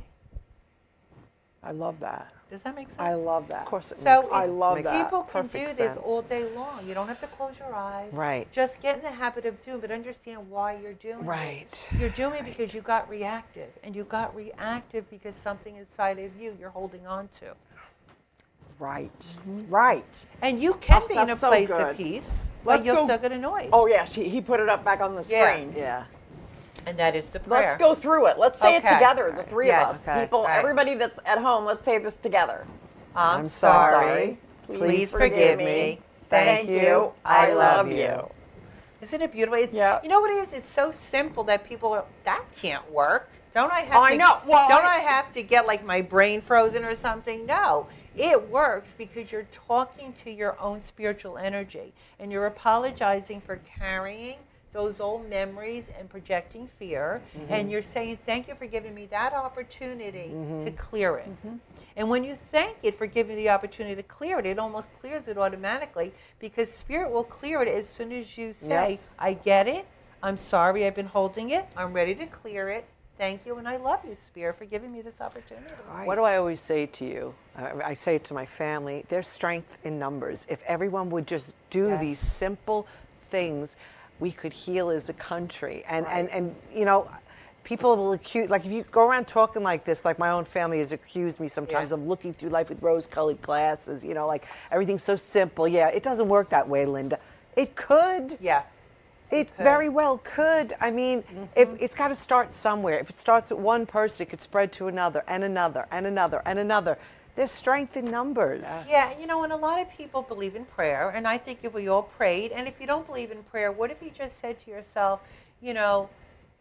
I love that. Does that make sense? I love that. Of course it makes So sense. I love that. People can do Perfect this sense. all day long. You don't have to close your eyes. Right. Just get in the habit of doing, but understand why you're doing it. You're doing it because you got reactive, and you got reactive because something inside of you you're holding on to. Right. Right. And you can be in a so place good. of peace, but you'll still get annoyed. Oh, yeah. He put it up back on the screen. Yeah. And that is the prayer. Let's go through it. Let's say it together, the three of us. Okay. People, everybody that's at home, let's say this together. I'm sorry. Please forgive me. Thank you. I love you. Isn't it beautiful? Yeah. You know what it is? It's so simple that people are, that can't work. Don't I have to? I know. Well, don't I have to get like my brain frozen or something? No. It works because you're talking to your own spiritual energy and you're apologizing for carrying those old memories and projecting fear, and you're saying, thank you for giving me that opportunity to clear it. And when you thank it for giving me the opportunity to clear it, it almost clears it automatically, because Spirit will clear it as soon as you say, I get it, I'm sorry I've been holding it, I'm ready to clear it, thank you, and I love you, Spirit, for giving me this opportunity. Right. What do I always say to you? I say it to my family, there's strength in numbers. If everyone would just do these simple things, we could heal as a country. And you know, people will accuse, like if you go around talking like this, like my own family has accused me sometimes of looking through life with rose-colored glasses, you know, like everything's so simple. Yeah, it doesn't work that way, Linda. It could. Yeah. It very well could. I mean, if it's got to start somewhere. If it starts with one person, it could spread to another and another and another and another. There's strength in numbers. Yeah, you know, and a lot of people believe in prayer, and I think if we all prayed, and if you don't believe in prayer, what if you just said to yourself, you know,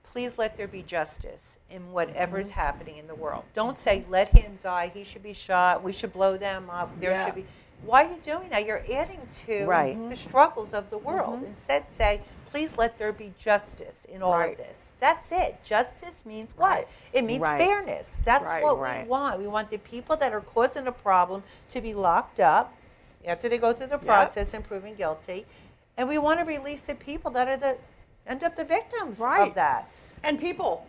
please let there be justice in whatever is happening in the world. Don't say, let him die, he should be shot, we should blow them up, there should be. Why are you doing that? You're adding to the struggles of the world. Instead say, please let there be justice in all of this. That's it. Justice means what? It means fairness. That's what we want. We want the people that are causing a problem to be locked up after they go through the process and proven guilty. And we want to release the people that are end up the victims of that. And people,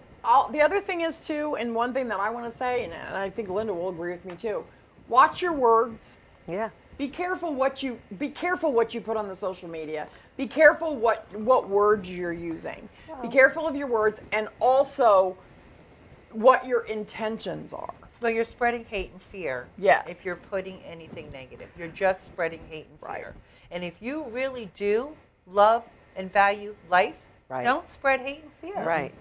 the other thing is too, and one thing that I want to say, and I think Linda will agree with me too, watch your words. Yeah. Be careful what you put on the social media. Be careful what words you're using. Wow. Be careful of your words, and also what your intentions are. So you're spreading hate and fear. Yes. If you're putting anything negative, you're just spreading hate and fear. And if you really do love and value life, don't spread hate and fear. Right.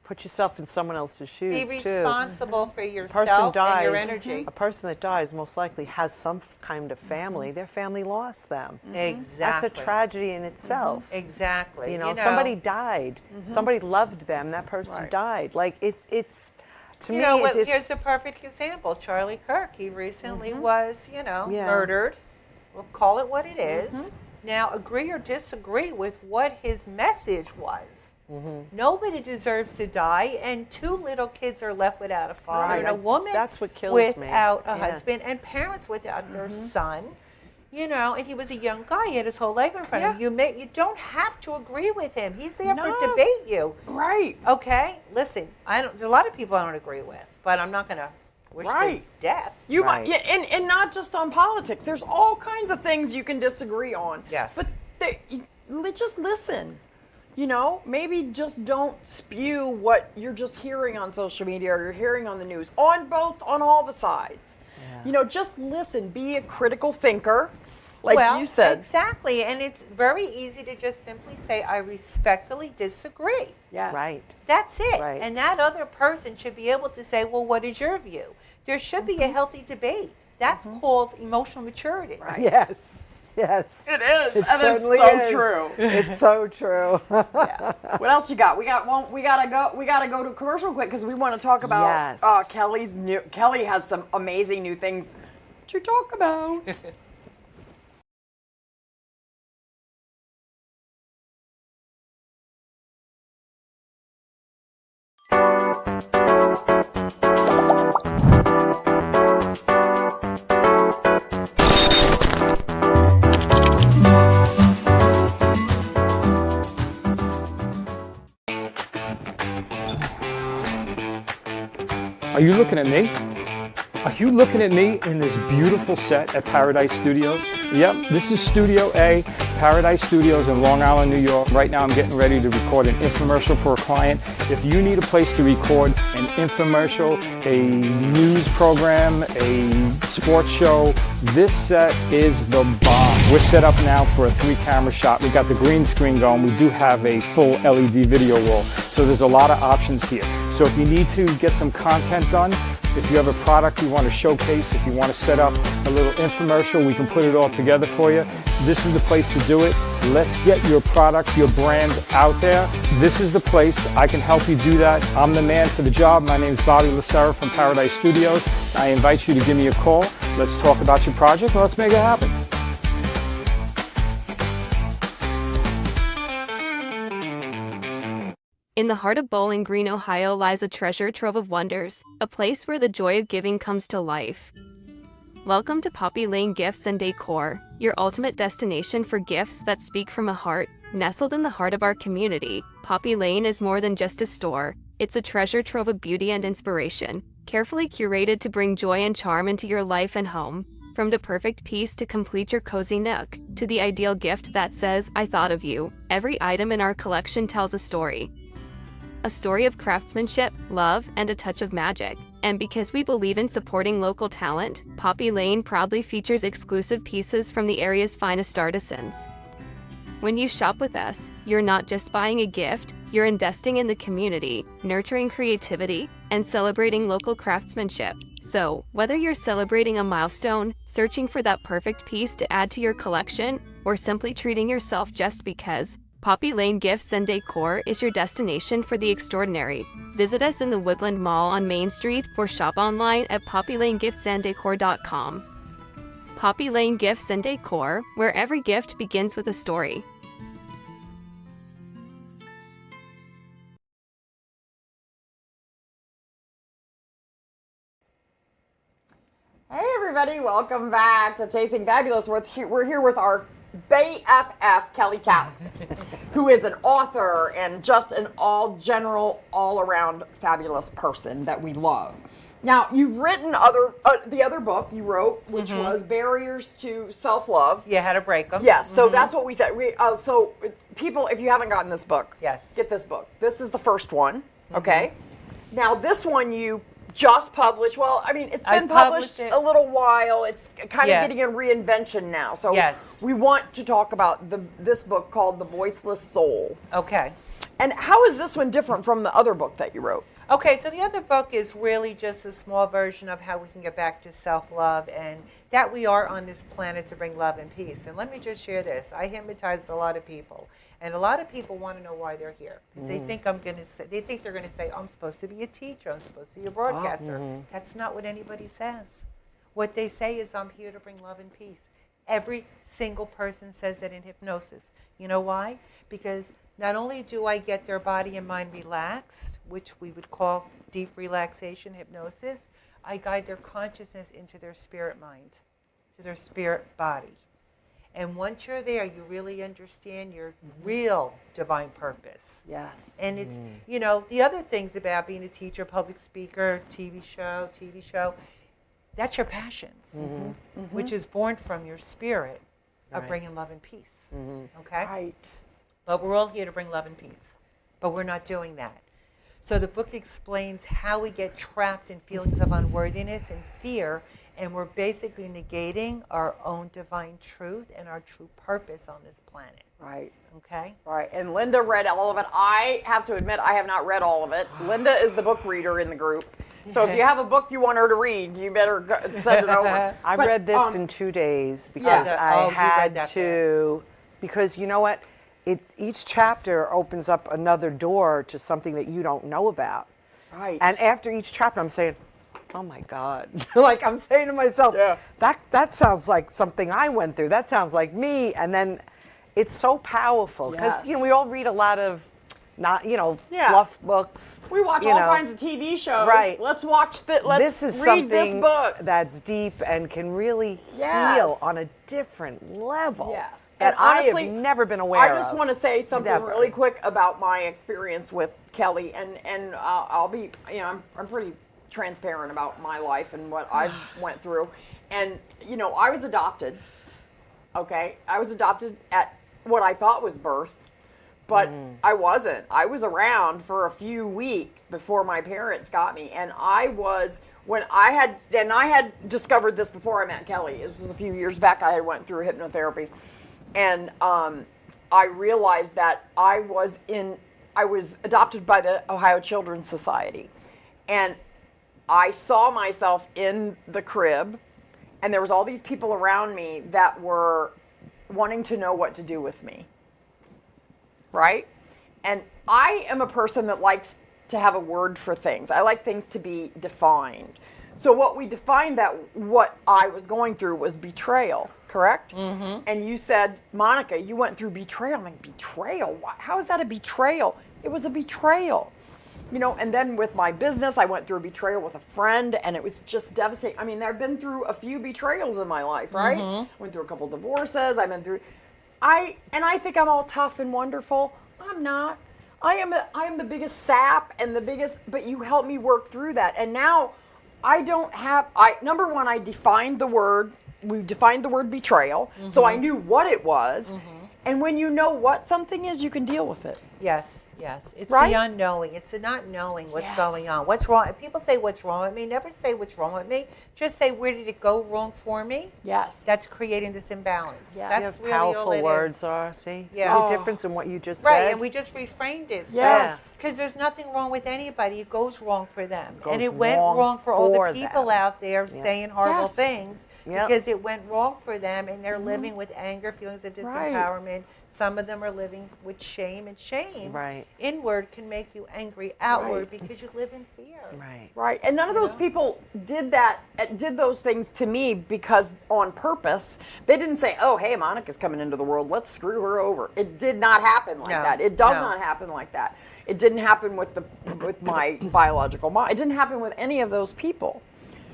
Put yourself in someone else's shoes, Be too. responsible for yourself and your energy. A person that dies most likely has some kind of family. Their family lost them. Exactly. That's a tragedy in itself. Exactly. You know, somebody died. Somebody loved them. That person died. Like, it's to me, it just... Here's the perfect example. Charlie Kirk, he recently was, murdered. We'll call it what it is. Now, agree or disagree with what his message was. Nobody deserves to die, and 2 little kids are left without a father, and a woman that's what kills without a husband, and parents without their son. You know, and he was a young guy. He had his whole life in front of him. You don't have to agree with him. He's there for debate you. Right. Okay? Listen, there's a lot of people I don't agree with, but I'm not going to wish them death. You might, and not just on politics. There's all kinds of things you can disagree on. Yes. But just listen. You know, maybe just don't spew what you're just hearing on social media or you're hearing on the news on all the sides. Yeah. You know, just listen. Be a critical thinker. Like you said. Exactly. And it's very easy to just simply say, I respectfully disagree. Yes. Right. That's it. Right. And that other person should be able to say, well, what is your view? There should be a healthy debate. That's called emotional maturity. Right. Yes. Yes. It is. It certainly is. True. It's so true. Yeah. What else you got? We gotta go to commercial quick because we want to talk about Kelly has some amazing new things to talk about. Are you looking at me? Are you looking at me in this beautiful set at Paradise Studios? Yep, this is Studio A, Paradise Studios in Long Island, New York. Right now I'm getting ready to record an infomercial for a client. If you need a place to record an infomercial, a news program, a sports show, this set is the bomb. We're set up now for a 3-camera shot. We got the green screen going. We do have a full LED video wall. So there's a lot of options here. So if you need to get some content done, if you have a product you want to showcase, if you want to set up a little infomercial, we can put it all together for you. This is the place to do it. Let's get your product, your brand out there. This is the place. I can help you do that. I'm the man for the job. My name is Bobby Lacerra from Paradise Studios. I invite you to give me a call. Let's talk about your project and let's make it happen. In the heart of Bowling Green, Ohio lies a treasure trove of wonders, a place where the joy of giving comes to life. Welcome to Poppy Lane Gifts and Decor, your ultimate destination for gifts that speak from a heart. Nestled in the heart of our community, Poppy Lane is more than just a store. It's a treasure trove of beauty and inspiration, carefully curated to bring joy and charm into your life and home. From the perfect piece to complete your cozy nook, to the ideal gift that says, I thought of you, every item in our collection tells a story. A story of craftsmanship, love, and a touch of magic. And because we believe in supporting local talent, Poppy Lane proudly features exclusive pieces from the area's finest artisans. When you shop with us, you're not just buying a gift, you're investing in the community, nurturing creativity, and celebrating local craftsmanship. So, whether you're celebrating a milestone, searching for that perfect piece to add to your collection, or simply treating yourself just because, Poppy Lane Gifts and Decor is your destination for the extraordinary. Visit us in the Woodland Mall on Main Street or shop online at poppylanegiftsandDecor.com. Poppy Lane Gifts and Decor, where every gift begins with a story. Hey everybody, welcome back to Tasting Fabulous. We're here with our BFF, Kelly Tallaksen, who is an author and just an all-around fabulous person that we love. Now, you've written the other book you wrote, which was Barriers to Self-Love. Yeah, how to break them. Yes, so that's what we said. So people, if you haven't gotten this book, get this book. This is the first one, okay? Now, this one you just published. Well, I mean, it's been published a little while. It's kind of getting a reinvention now. So we want to talk about this book called The Voiceless Soul. Okay. And how is this one different from the other book that you wrote? Okay, so the other book is really just a small version of how we can get back to self-love and that we are on this planet to bring love and peace. And let me just share this. I hypnotized a lot of people. And a lot of people want to know why they're here. Because they think they think they're going to say, oh, I'm supposed to be a teacher, I'm supposed to be a broadcaster. That's not what anybody says. What they say is, I'm here to bring love and peace. Every single person says that in hypnosis. You know why? Because not only do I get their body and mind relaxed, which we would call deep relaxation hypnosis, I guide their consciousness into their spirit mind, to their spirit body. And once you're there, you really understand your real divine purpose. Yes. And it's, you know, the other things about being a teacher, public speaker, TV show, that's your passions, which is born from your spirit of bringing love and peace. Okay? Right. But we're all here to bring love and peace. But we're not doing that. So the book explains how we get trapped in feelings of unworthiness and fear, and we're basically negating our own divine truth and our true purpose on this planet. Right. Okay? Right. And Linda read all of it. I have to admit, I have not read all of it. Linda is the book reader in the group. So if you have a book you want her to read, you better send it over. I read this in 2 days because I had to, because you know what? Each chapter opens up another door to something that you don't know about. Right. And after each chapter, I'm saying, oh my God. Like I'm saying to myself, that sounds like something I went through. That sounds like me. And then it's so powerful because, you know, we all read a lot of fluff books. We watch all kinds of TV shows. Right. Let's watch this is read something this book. That's deep and can really heal on a different level. Yes. And honestly, I have never been aware of. I just want to say something really quick about my experience with Kelly, and I'll be, you know, I'm pretty transparent about my life and what I went through. And, you know, I was adopted. Okay? I was adopted at what I thought was birth. But I wasn't. I was around for a few weeks before my parents got me. And I had discovered this before I met Kelly. It was a few years back. I had went through hypnotherapy. And I realized that I was adopted by the Ohio Children's Society. And I saw myself in the crib. And there was all these people around me that were wanting to know what to do with me. Right? And I am a person that likes to have a word for things. I like things to be defined. So what we defined that what I was going through was betrayal, correct? Mm-hmm. And you said, Monica, you went through betrayal. I'm like, betrayal? How is that a betrayal? It was a betrayal. You know, and then with my business, I went through a betrayal with a friend, and it was just devastating. I mean, I've been through a few betrayals in my life, right? Went through a couple divorces. I've been through... I think I'm all tough and wonderful. I'm not. I am the biggest sap and the biggest, but you helped me work through that. And now number one, I defined the word, we defined the word betrayal. So I knew what it was. And when you know what something is, you can deal with it. Yes. It's the unknowing. It's the not knowing what's going on. What's wrong? If people say what's wrong with me, never say what's wrong with me. Just say, where did it go wrong for me? Yes. That's creating this imbalance. Yes. That's really powerful all it words is. are. See the difference in what you just said. Right, and we just reframed it. Yes. Because there's nothing wrong with anybody. It goes wrong for them. And it went wrong for all the people out there saying horrible things. Because it went wrong for them, and they're living with anger, feelings of disempowerment. Right. Some of them are living with shame, and shame inward can make you angry outward because you live in fear. Right. And none of those people did those things to me because on purpose. They didn't say, oh, hey, Monica's coming into the world, let's screw her over. It did not happen like that. It does not happen like that. It didn't happen with my biological mom. It didn't happen with any of those people.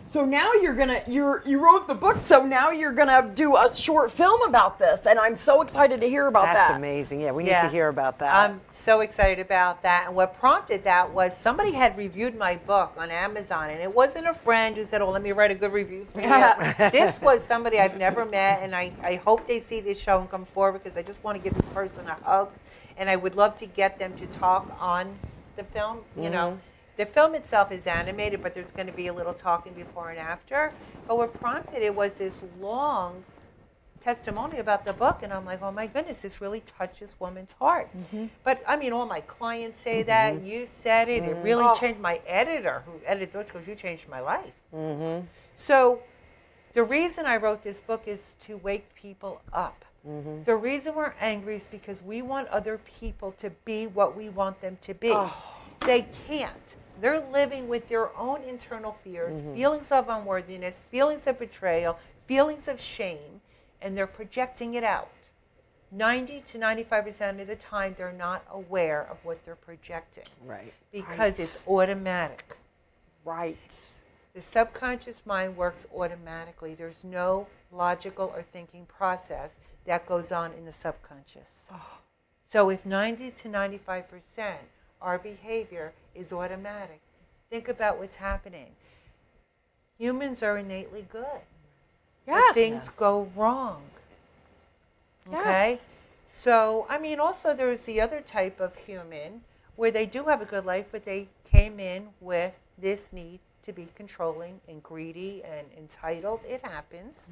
So now you wrote the book, so now you're gonna do a short film about this, and I'm so excited to hear about that. That's amazing. Yeah, we need to hear about that. I'm so excited about that. And what prompted that was somebody had reviewed my book on Amazon, and it wasn't a friend who said, oh, let me write a good review for you. This was somebody I've never met, and I hope they see this show and come forward because I just want to give this person a hug, and I would love to get them to talk on the film, you know. The film itself is animated, but there's going to be a little talking before and after. But what prompted it was this long testimony about the book, and I'm like, oh my goodness, this really touched this woman's heart. But I mean, all my clients say that. You said it. It really changed. My editor, who edited those, goes, you changed my life. So the reason I wrote this book is to wake people up. The reason we're angry is because we want other people to be what we want them to be. They can't. They're living with their own internal fears, feelings of unworthiness, feelings of betrayal, feelings of shame, and they're projecting it out. 90 to 95% of the time, they're not aware of what they're projecting. Right. Because it's automatic. Right. The subconscious mind works automatically. There's no logical or thinking process. that goes on in the subconscious. So if 90 to 95% our behavior is automatic, think about what's happening. Humans are innately good. Yes. But things go wrong. Okay? Yes. So, I mean, also there's the other type of human where they do have a good life, but they came in with this need to be controlling and greedy and entitled. It happens.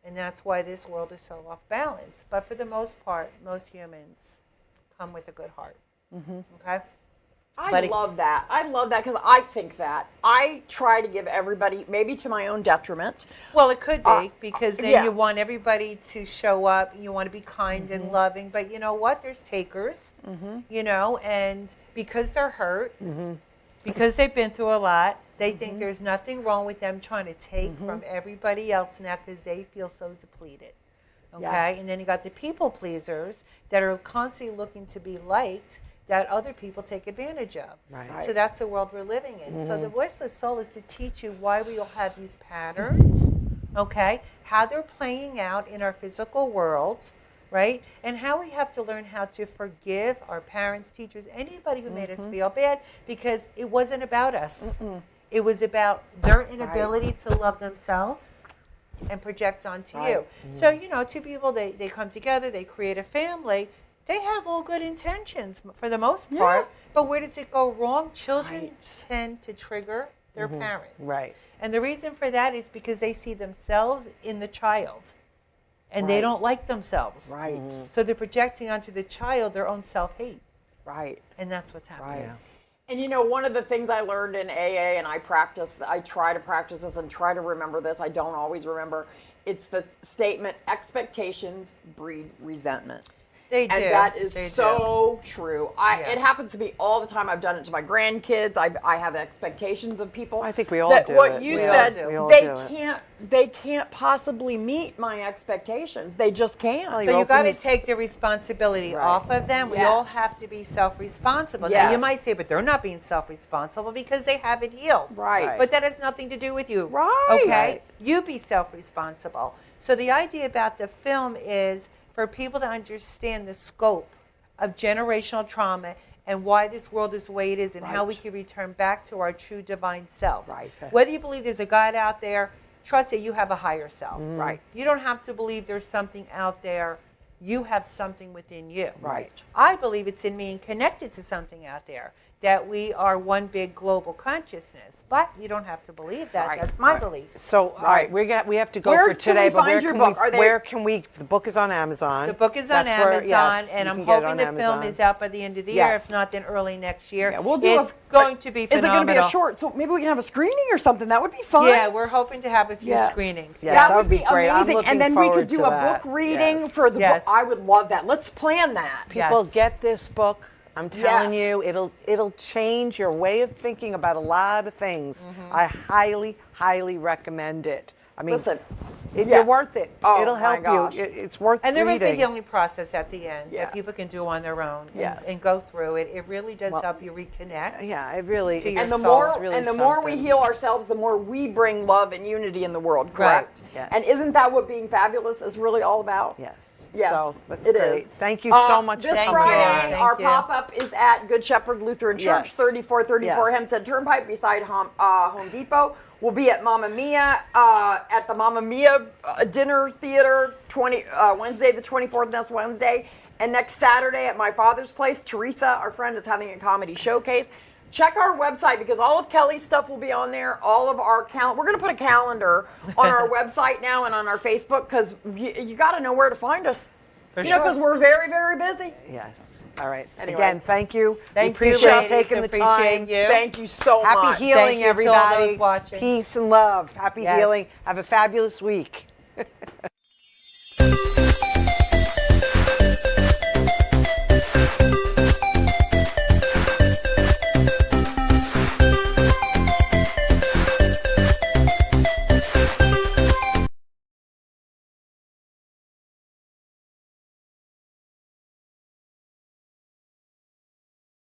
And that's why this world is so off balance. But for the most part, most humans come with a good heart. Okay? I love that. I love that because I think that. I try to give everybody, maybe to my own detriment. Well, it could be because then yeah. you want everybody to show up. You want to be kind and loving. But you know what? There's takers, you know, and because they're hurt, because they've been through a lot, they think there's nothing wrong with them trying to take from everybody else now because they feel so depleted. Okay? Yes. And then you got the people pleasers that are constantly looking to be liked that other people take advantage of. Right. So that's the world we're living in. So the voiceless soul is to teach you why we all have these patterns, okay, how they're playing out in our physical world, right, and how we have to learn how to forgive our parents, teachers, anybody who made us feel bad because it wasn't about us. It was about their inability to love themselves and project onto you. So, you know, two people, they come together, they create a family. They have all good intentions for the most part, but where does it go wrong? Children tend to trigger their parents. Right. And the reason for that is because they see themselves in the child, and they don't like themselves. Right. So they're projecting onto the child their own self-hate. Right. And that's what's happening. Yeah. And you know, one of the things I learned in AA, and I try to practice this and try to remember this, I don't always remember, it's the statement, expectations breed resentment. They do. And that is They so true. It happens to me all the time. I've done it to my grandkids. I have expectations of people. I think we all that do what it. you We said, all they do it. they can't possibly meet my expectations. They just can't. Well, So you got to opens- take the responsibility off of them. We Yes. all have to be self-responsible. Now Yes. you might say, but they're not being self-responsible because they haven't healed. Right. But that has nothing to do with you. Right. Okay? Right. You be self-responsible. So the idea about the film is for people to understand the scope of generational trauma and why this world is the way it is and how we can return back to our true divine self. Right. Whether you believe there's a God out there, trust that you have a higher self. Right. You don't have to believe there's something out there. You have something within you. Right. I believe it's in me and connected to something out there, that we are one big global consciousness. But you don't have to believe that. Right. That's my belief. So, all right, we have to go Where for can today. we But find your book? where can we? The book is on Amazon. The book is on That's where- Amazon, yes, and you I'm can get it hoping on the film Amazon. is out by the end of the year. Yes. If not, then early next year. Yeah, we'll do it's going to be Is it phenomenal. going to be a short? So maybe we can have a screening or something. That would be fun. Yeah, we're hoping to have a few Yeah. screenings. Yeah, that would be great. I'm amazing. looking And then we forward could do to a that. book reading Yes. for the Yes. book. I would love that. Let's plan that. People Yes. get this book. I'm telling Yes. you, it'll change your way of thinking about a lot of things. I highly recommend it. I mean, Listen, you're worth it. Oh, It'll my help gosh. you. It's worth And there is reading. a healing process at the end Yeah. that people can do on their own Yes. and go through it. It really does help you reconnect. Yeah, it really. To it's- And the Soul. more it's really and the more we something. heal ourselves, the more we bring love and unity in the world. Correct. Yes. And isn't that what being fabulous is really all about? Yes. Yes, So that's it great. is. Thank you so much This for coming Friday, on. our Thank you. pop-up is at Good Shepherd Lutheran Church, Yes. 3434 Yes. Hempstead Turnpike, beside Home Depot. We'll be at Mamma Mia at the Mamma Mia Dinner Theater Wednesday, the 24th, next Wednesday, and next Saturday at my father's place. Teresa, our friend, is having a comedy showcase. Check our website because all of Kelly's stuff will be on there. All of our we're going to put a calendar on our website now and on our Facebook because you got to know where to find us. Because we're very, very busy. Yes. All right. Anyway. Again, thank you. Thank we you, appreciate ladies. taking the Appreciate time. you. Thank you so much. Happy Thank healing, you to all those everybody. watching. Peace and love. Happy Yes. healing. Have a fabulous week.